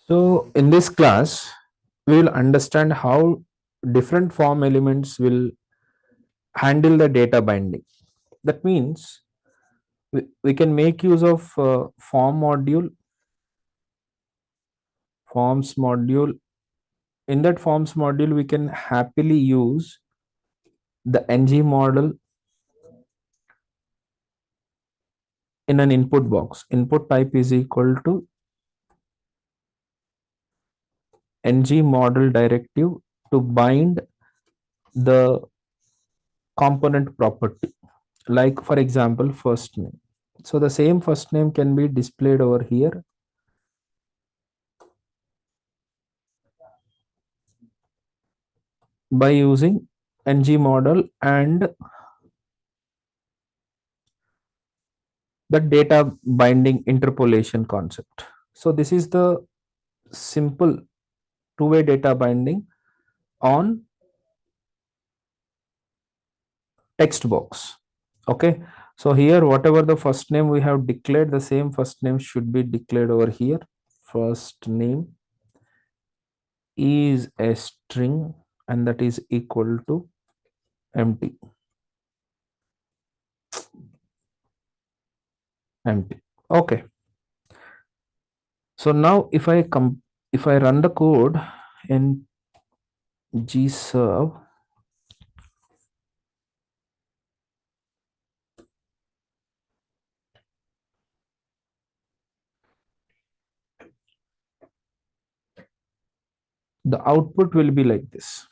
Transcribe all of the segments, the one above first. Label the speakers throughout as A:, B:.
A: So, in this class, we will understand how different form elements will handle the data binding. That means we can make use of forms module. In that forms module, we can happily use the ng model in an input box. Input type is equal to ng model directive to bind the component property. Like for example, first name. So the same first name can be displayed over here by using ng model and the data binding interpolation concept. So this is the simple two-way data binding on text box. Okay, so here whatever the first name we have declared, the same first name should be declared over here. First name is a string and that is equal to empty. Okay, so now if I run the code in gserve, the output will be like this.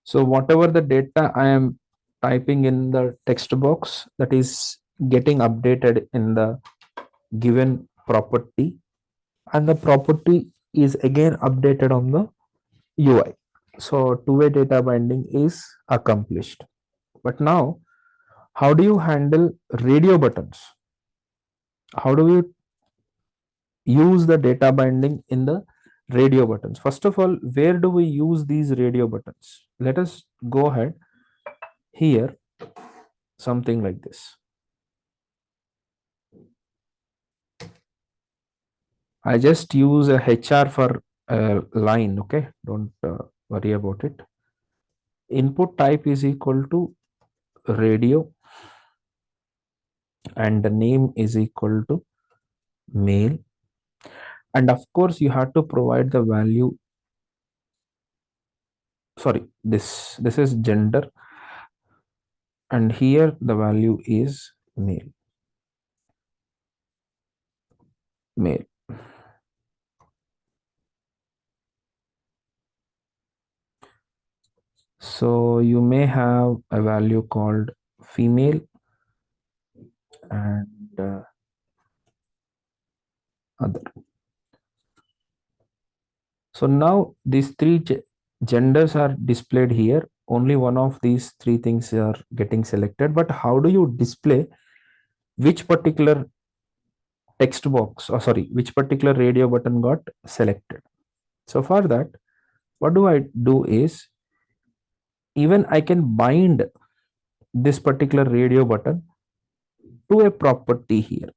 A: So whatever the data I am typing in the text box, that is getting updated in the given property, and the property is again updated on the UI. So two-way data binding is accomplished. But now, how do you handle radio buttons? How do you use the data binding in the radio buttons? First of all, where do we use these radio buttons? Let us go ahead here, something like this. I just use a HR for a line, okay? Don't worry about it. Input type is equal to radio and the name is equal to male. And of course, you have to provide the value. Sorry, this is gender, and here the value is male. Male. So you may have a value called female and other. So now these three genders are displayed here. Only one of these three things are getting selected. But how do you display which particular text box, or sorry, which particular radio button got selected? So for that, what do I do is, even I can bind this particular radio button to a property here.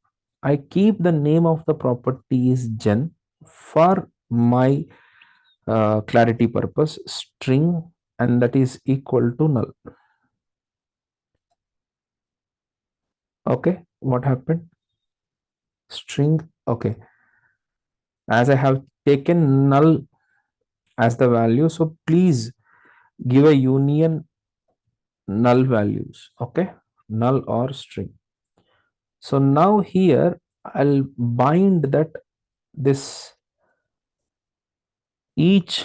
A: I keep the name of the property is gen for my clarity purpose, string, and that is equal to null. Okay, what happened? String, okay. As I have taken null as the value, so please give a union null values, okay? Null or string. So now here I'll bind that this each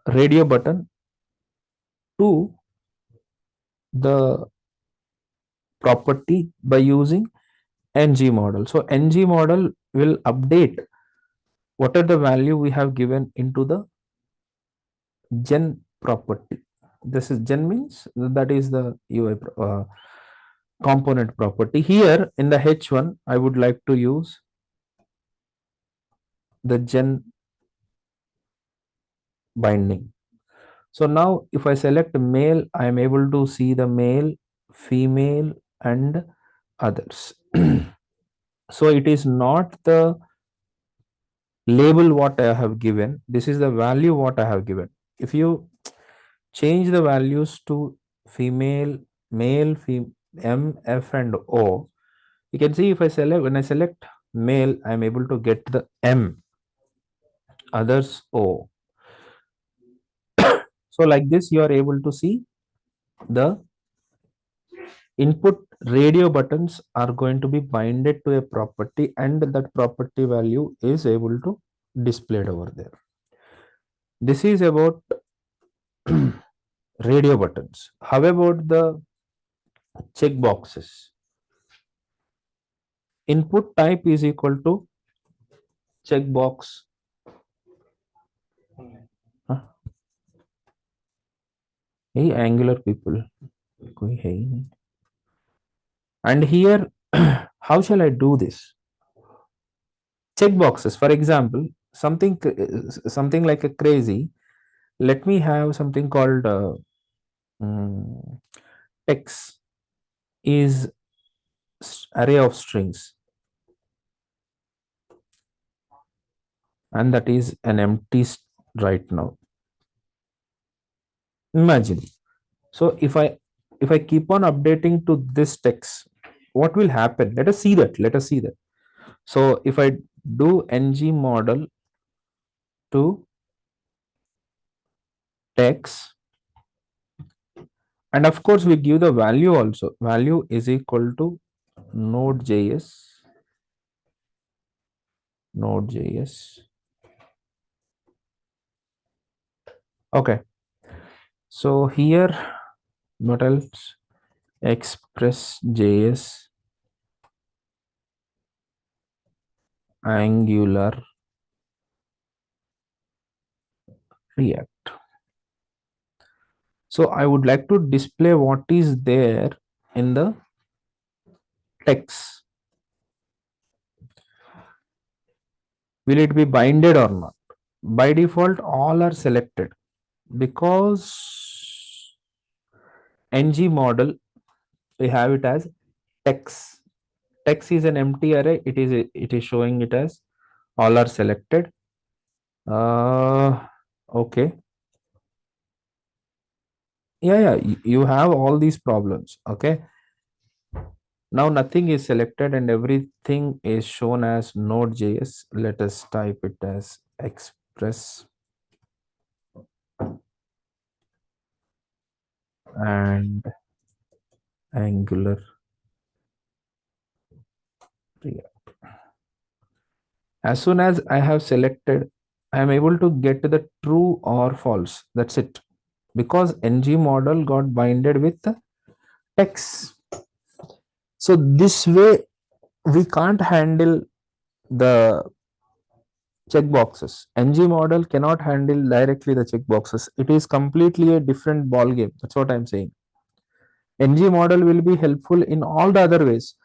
A: radio button to the property by using ng model. So ng model will update what are the value we have given into the gen property. This is gen means that is the UI component property. Here in the H1, I would like to use the gen binding. So now if I select male, I am able to see the male, female, and others. So it is not the label what I have given. This is the value what I have given. If you change the values to female, male, M, F, and O, you can see if I select, when I select male, I am able to get the M, others O. So like this, you are able to see the input radio buttons are going to be binded to a property, and that property value is able to displayed over there. This is about radio buttons. How about the check boxes? Input type is equal to checkbox. Huh? Hey, Angular people. कोई है ही नहीं. And here, how shall I do this? Checkboxes, for example, something like a crazy. Let me have something called mm, text is array of strings, and that is an empty right now. Imagine. So if I keep on updating to this text, what will happen? Let us see that. Let us see that. So if I do ng model to text, and of course we give the value also. Value is equal to node.js, node.js. Okay. So here, what else? Express.js, Angular, React. So I would like to display what is there in the text. Will it be binded or not? By default, all are selected because ng model, we have it as text. Text is an empty array. It is showing it as all are selected. Okay. Yeah, you have all these problems. Okay. Now nothing is selected and everything is shown as node.js. Let us type it as express and Angular. As soon as I have selected, I am able to get to the true or false. That's it. Because ng model got binded with the text. So this way we can't handle the checkboxes. ng model cannot handle directly the checkboxes. It is completely a different ball game. That's what I'm saying. ng model will be helpful in all the other ways,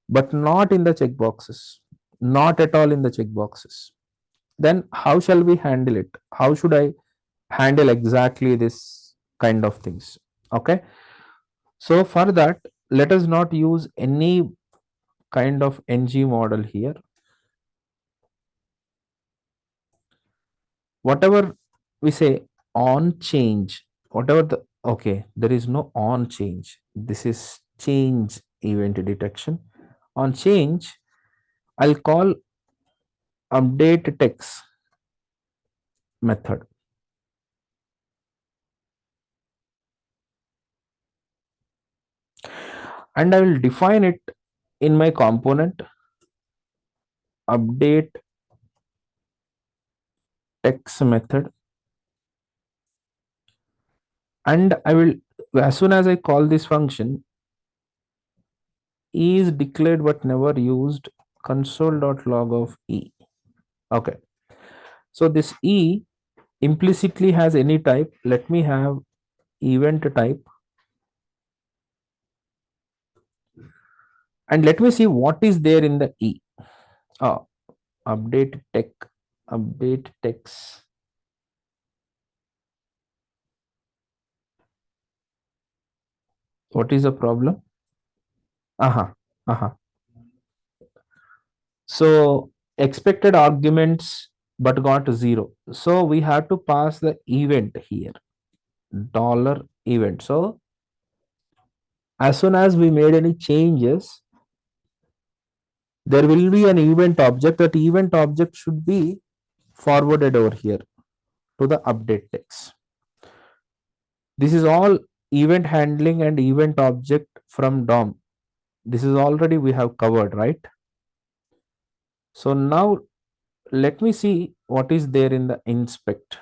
A: but not in the checkboxes. Not at all in the checkboxes. Then how shall we handle it? How should I handle exactly this kind of things? Okay. So for that, let us not use any kind of ng model here. Whatever we say on change, whatever the, okay, there is no on change. This is change event detection. On change, I'll call update text method. And I will define it in my component update text method. And I will, as soon as I call this function, e is declared but never used, console.log of e. Okay. So this e implicitly has any type. Let me have event type. And let me see what is there in the e. Update text What is the problem? Uh-huh. So expected arguments but got 0. So we have to pass the event here, dollar event. So as soon as we made any changes, there will be an event object. That event object should be forwarded over here to the update text. This is all event handling and event object from DOM. This is already we have covered, right? So now let me see what is there in the inspect.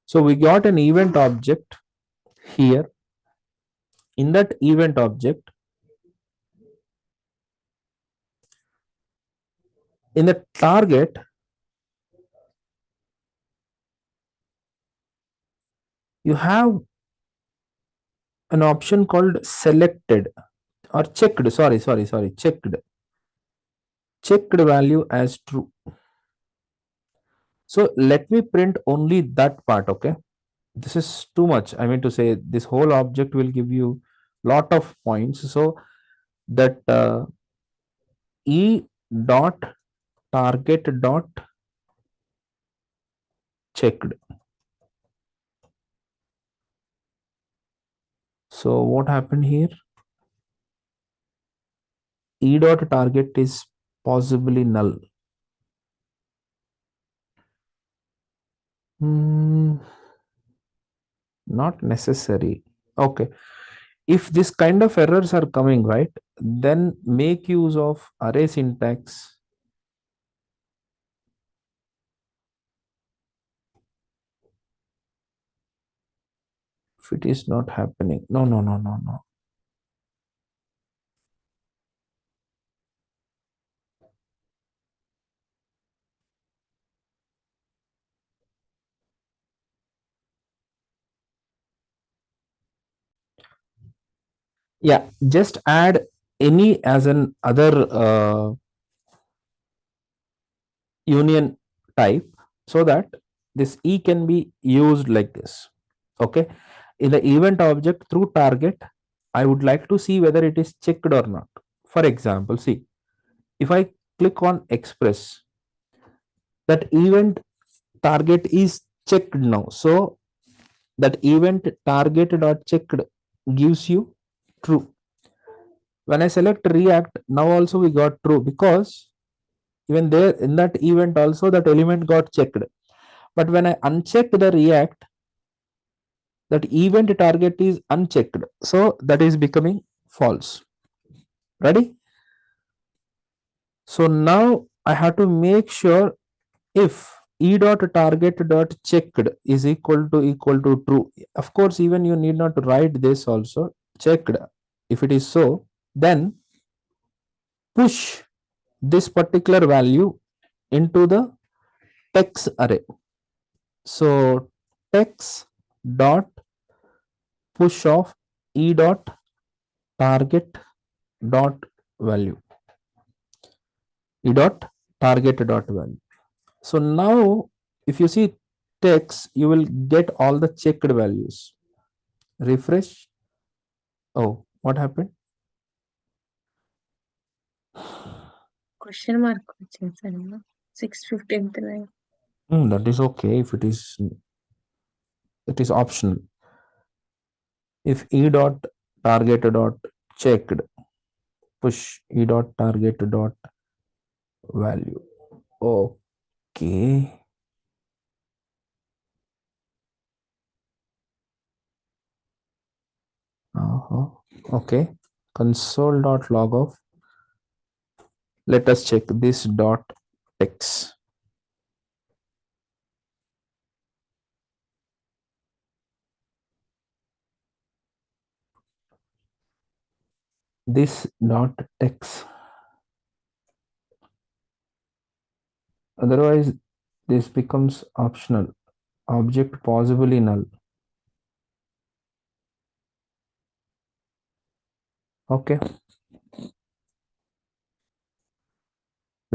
A: So we got an event object here. In that event object, in the target, you have an option called selected or checked. Sorry, checked value as true. So let me print only that part. Okay, this is too much. I mean to say, this whole object will give you lot of points. So that e dot target dot checked. So what happened here? E dot target is possibly null. Hmm, not necessary. Okay. If this kind of errors are coming, right, then make use of array syntax. If it is not happening, no. Yeah, just add any as an other union type so that this e can be used like this. Okay, in the event object through target, I would like to see whether it is checked or not. For example, see, if I click on express, that event target is checked now. So that event target dot checked gives you true. When I select react, now also we got true because even there in that event also that element got checked. But when I uncheck the react, that event target is unchecked. So that is becoming false. Ready? So now I have to make sure if e dot target dot checked is equal to true. Of course, even you need not write this also checked. If it is so, then push this particular value into the text array. So text dot push of e dot target dot value, e dot target dot value. So now if you see text, you will get all the checked values. Refresh. Oh, what happened?
B: Question mark వచ్చేసాను 6:59.
A: That is okay if it is optional. If e dot target dot checked, push e dot target dot value. Okay. Uh-huh. Okay. Console dot log of. Let us check this dot text. This dot text. Otherwise, this becomes optional. Object possibly null. Okay.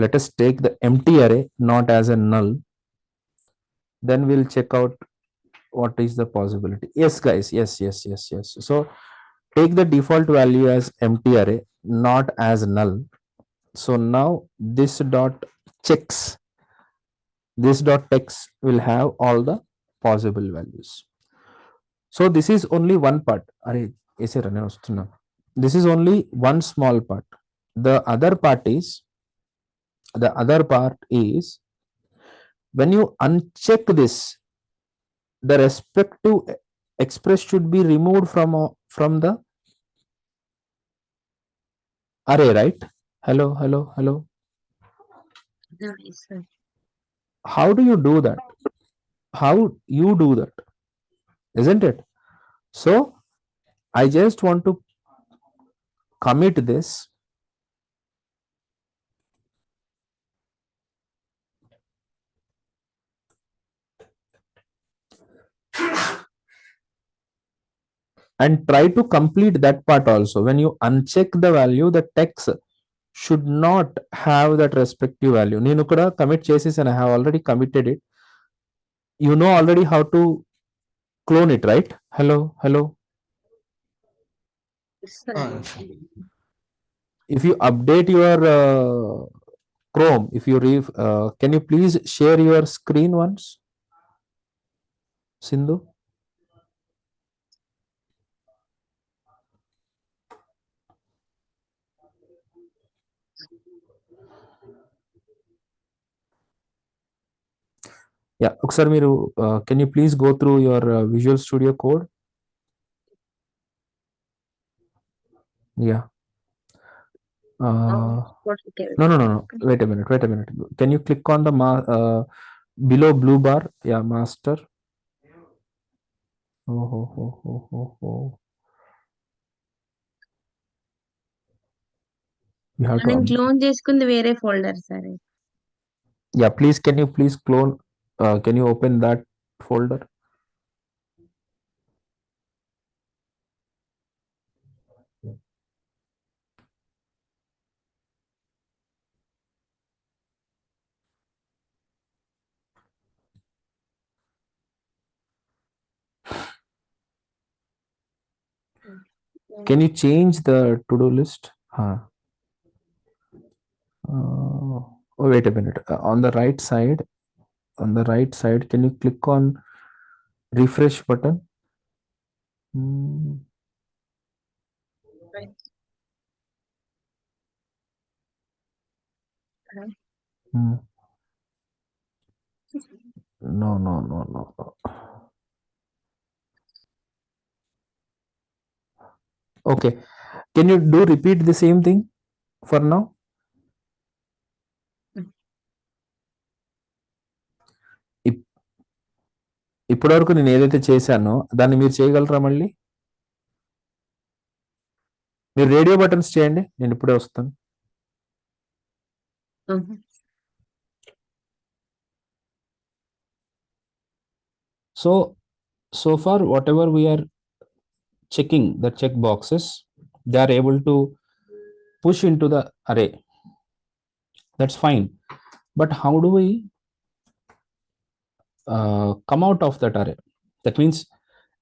A: Let us take the empty array not as a null. Then we'll check out What is the possibility? Yes, guys. Yes, yes, yes, yes. So take the default value as empty array, not as null. So now this dot checks, this dot text will have all the possible values. So this is only one part. Array, ऐसे रहने वस्तुना. This is only one small part. The other part is when you uncheck this, the respective express should be removed from the array, right? Hello, hello, hello.
B: Yes, sir.
A: How do you do that? How you do that, isn't it? So I just want to commit this. And try to complete that part also. When you uncheck the value, the text should not have that respective value. నేను కూడా commit చేసేసాను. I have already committed it. You know already how to clone it, right? Hello, hello.
B: Yes, sir.
A: If you update your Chrome, if you can you please share your screen once, Sindhu? Yeah, ఒకసారి మీరు can you please go through your Visual Studio Code? Yeah.
B: Okay.
A: No, no, no, no. Wait a minute. Wait a minute. Can you click on the below blue bar? Yeah, master. Oh, oh, oh, oh, oh, oh. You have to.
B: నేను clone చేసుకుంది వేరే folder సరే.
A: Yeah, please. Can you please clone? Can you open that folder? Can you change the to-do list? Huh. Oh, wait a minute. On the right side, can you click on refresh button? Hmm.
B: Right.
A: Hmm. No, no, no, no, no. Okay. Can you do repeat the same thing for now? ఇప్పటివరకు నేను ఏదైతే చేశానో దాన్ని మీరు చేయగలరా మళ్ళీ? మీరు radio buttons చేయండి, నేను ఇప్పుడే వస్తాను. So far whatever we are checking, the check boxes, they are able to push into the array. That's fine. But how do we come out of that array? That means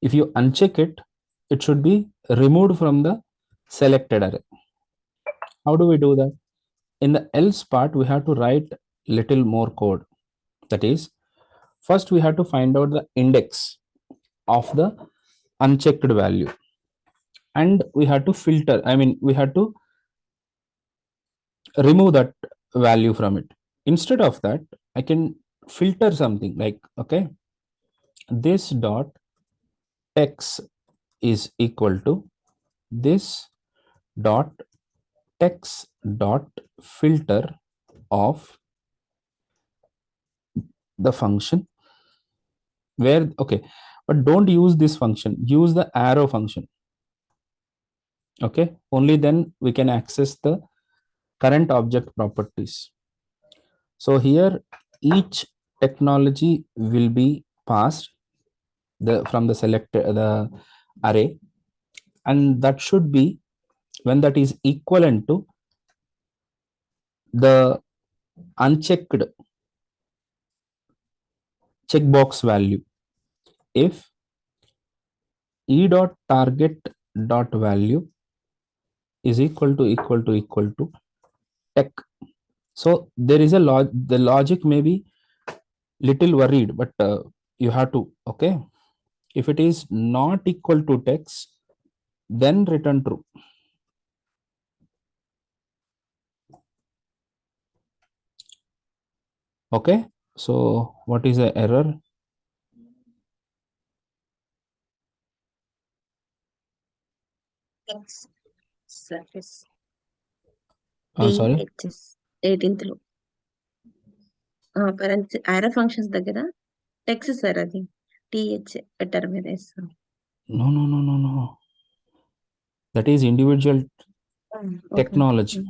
A: if you uncheck it, it should be removed from the selected array. How do we do that? In the else part, we have to write little more code. That is, first we have to find out the index of the unchecked value, and we have to filter. I mean, we have to remove that value from it. Instead of that, I can filter something like, okay, this dot text is equal to this dot text dot filter of the function where, okay, but don't use this function, use the arrow function. Okay, only then we can access the current object properties. So here each technology will be passed from the selected the array, and that should be when that is equivalent to the unchecked checkbox value. if e dot target dot value is equal to tech. So there is a the logic may be little worried, but you have to, okay, if it is not equal to text, then return true. Okay, so what is the error?
B: X surface.
A: Sorry,
B: THS 18th లో arrow functions దగ్గర text sir అది TH పెట్టారు మీరు వేస్తాం.
A: no, that is individual technology.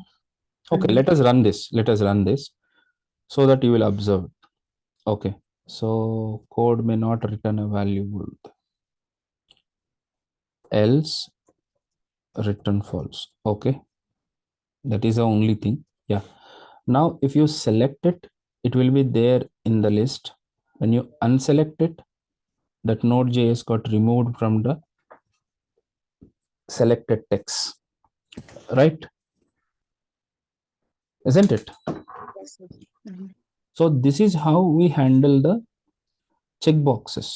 A: Okay, let us run this so that you will observe. Okay, so code may not return a valuable, else return false. Okay, that is the only thing. Yeah, now if you select it, it will be there in the list. When you unselect it, that node.js got removed from the selected text, right? Isn't it? So this is how we handle the checkboxes.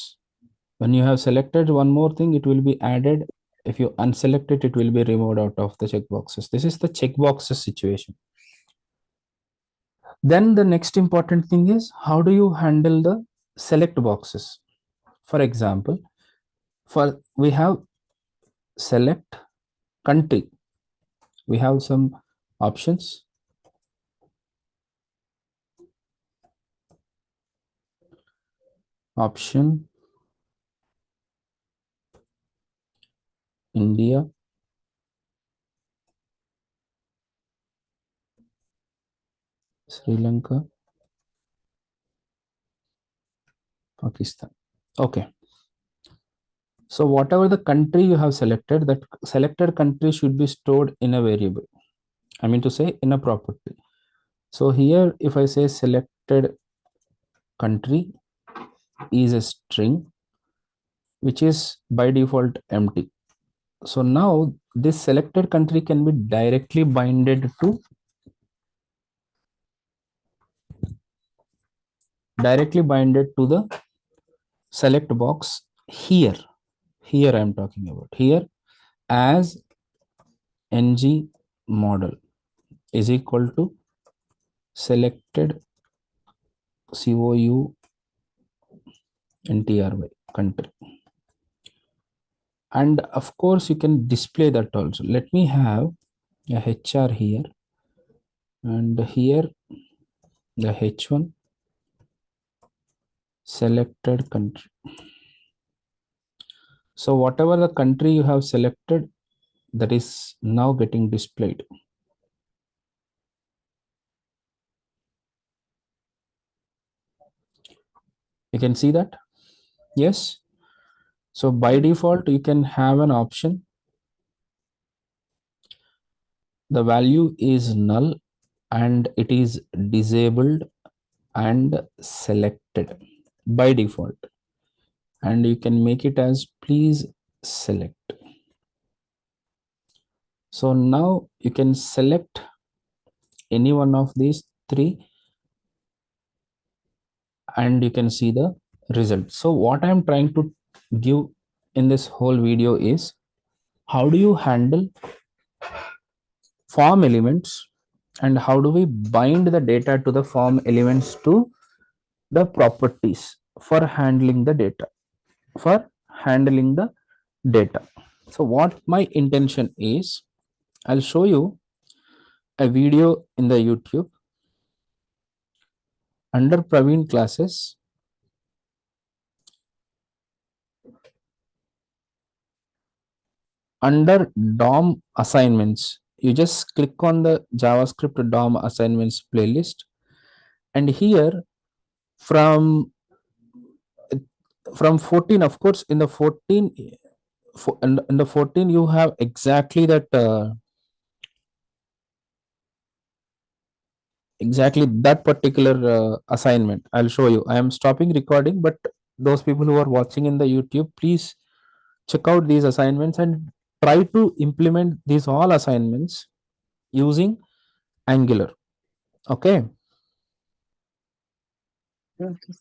A: When you have selected one more thing, it will be added. If you unselect it, it will be removed out of the checkboxes. This is the checkboxes situation. Then the next important thing is, how do you handle the select boxes? For example, we have select country. We have some options. Option India, Sri Lanka, Pakistan. Okay. So whatever the country you have selected, that selected country should be stored in a variable. I mean to say in a property. So here, if I say selected country is a string, which is by default empty. So now this selected country can be directly binded to the select box here. Here I am talking about here as ng model is equal to selected COUNTRY country. And of course you can display that also. Let me have a HR here, and here the H1 selected country. So whatever the country you have selected, that is now getting displayed. You can see that? Yes. So by default, you can have an option. The value is null and it is disabled and selected by default. And you can make it as please select. So now you can select any one of these three and you can see the result. So what I'm trying to give in this whole video is, how do you handle form elements and how do we bind the data to the form elements to the properties for handling the data, So what my intention is, I'll show you a video in the YouTube under Praveen classes. Under DOM assignments, you just click on the JavaScript DOM assignments playlist, and here from 14, of course, in the 14 in the 14 you have exactly that particular assignment. I'll show you. I am stopping recording, but those people who are watching in the YouTube, please check out these assignments and try to implement these all assignments using Angular. Okay.
B: Okay, sir.